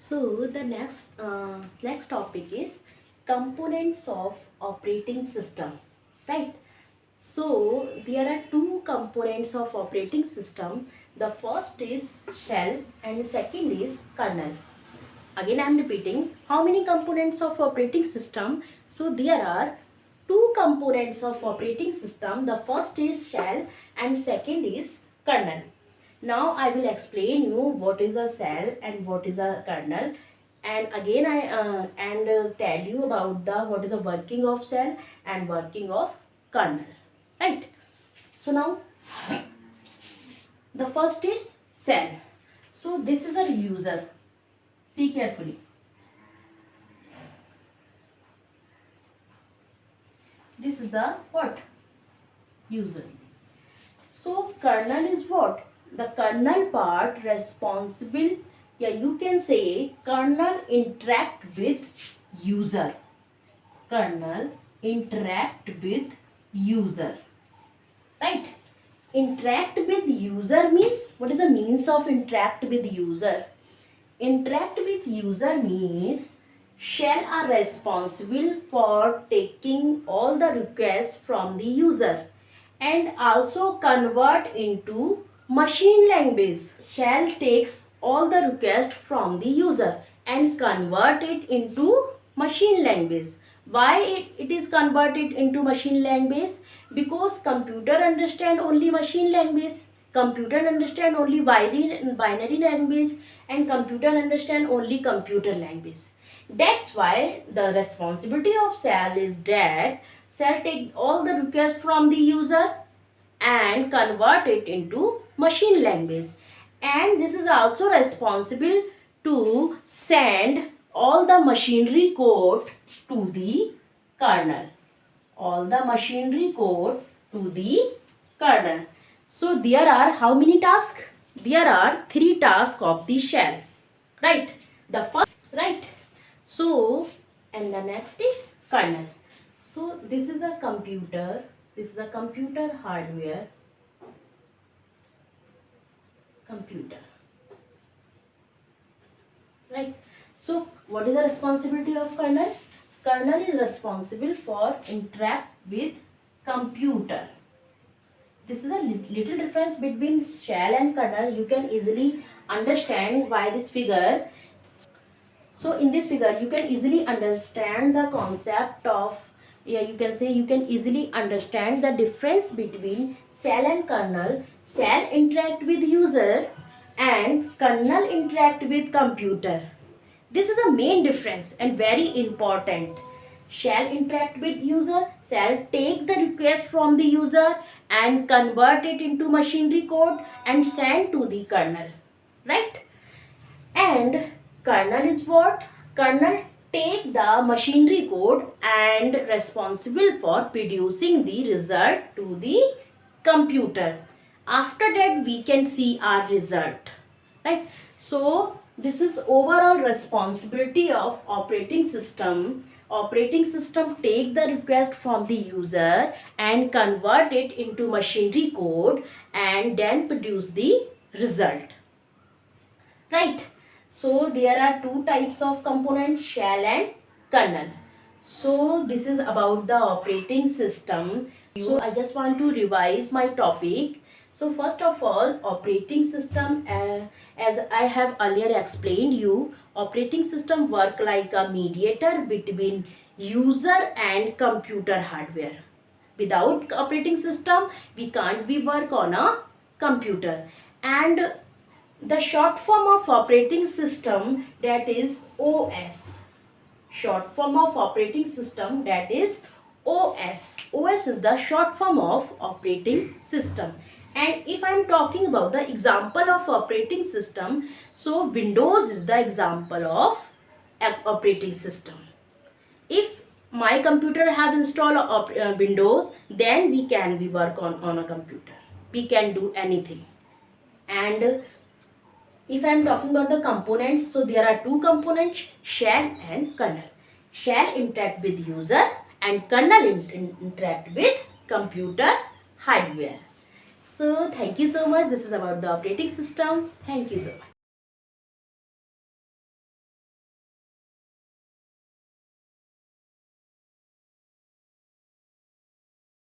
So the next topic is components of operating system, right? So there are two components of operating system. The first is shell and the second is kernel. Again I am repeating, how many components of operating system? So there are two components of operating system. The first is shell and second is kernel. Now I will explain you what is a shell and what is a kernel, and again I tell you about the what is the working of shell and working of kernel, right? So now the first is shell. So this is a user. See carefully. This is a what? User. So kernel is what? The kernel part responsible, yeah, you can say kernel interact with user. Kernel interact with user, right? Interact with user means, what is the means of interact with user? Interact with user means shell are responsible for taking all the requests from the user and also convert into machine language. Shell takes all the requests from the user and convert it into machine language. Why it is converted into machine language? Because computer understand only machine language, computer understand only binary language, and computer understand only computer language. That's why the responsibility of shell is that shell take all the requests from the user and convert it into machine language, and this is also responsible to send all the machinery code to the kernel. All the machinery code to the kernel. So there are how many tasks? There are 3 tasks of the shell, right? The first, right? So, and the next is kernel. So this is a computer. This is a computer hardware. Computer, right? So what is the responsibility of kernel? Kernel is responsible for interact with computer. This is a little difference between shell and kernel. You can easily understand by this figure. So in this figure you can easily understand the concept of, yeah, you can say you can easily understand the difference between shell and kernel. Shell interact with user and kernel interact with computer. This is a main difference and very important. Shell interact with user, shell take the request from the user and convert it into machinery code and send to the kernel, right? And kernel is what? Kernel take the machinery code and responsible for producing the result to the computer. After that we can see our result, right? So this is overall responsibility of operating system. Operating system take the request from the user and convert it into machinery code and then produce the result, right? So there are 2 types of components, shell and kernel. So this is about the operating system. So I just want to revise my topic. So first of all, operating system, as I have earlier explained you, operating system work like a mediator between user and computer hardware. Without operating system, we can't be work on a computer. And the short form of operating system, that is OS. Short form of operating system, that is OS. OS is the short form of operating system. And if I am talking about the example of operating system, so Windows is the example of operating system. If my computer have installed Windows, then we can be work on a computer. We can do anything. And if I am talking about the components, so there are 2 components, shell and kernel. Shell interact with user and kernel interact with computer hardware. So thank you so much. This is about the operating system. Thank you so much.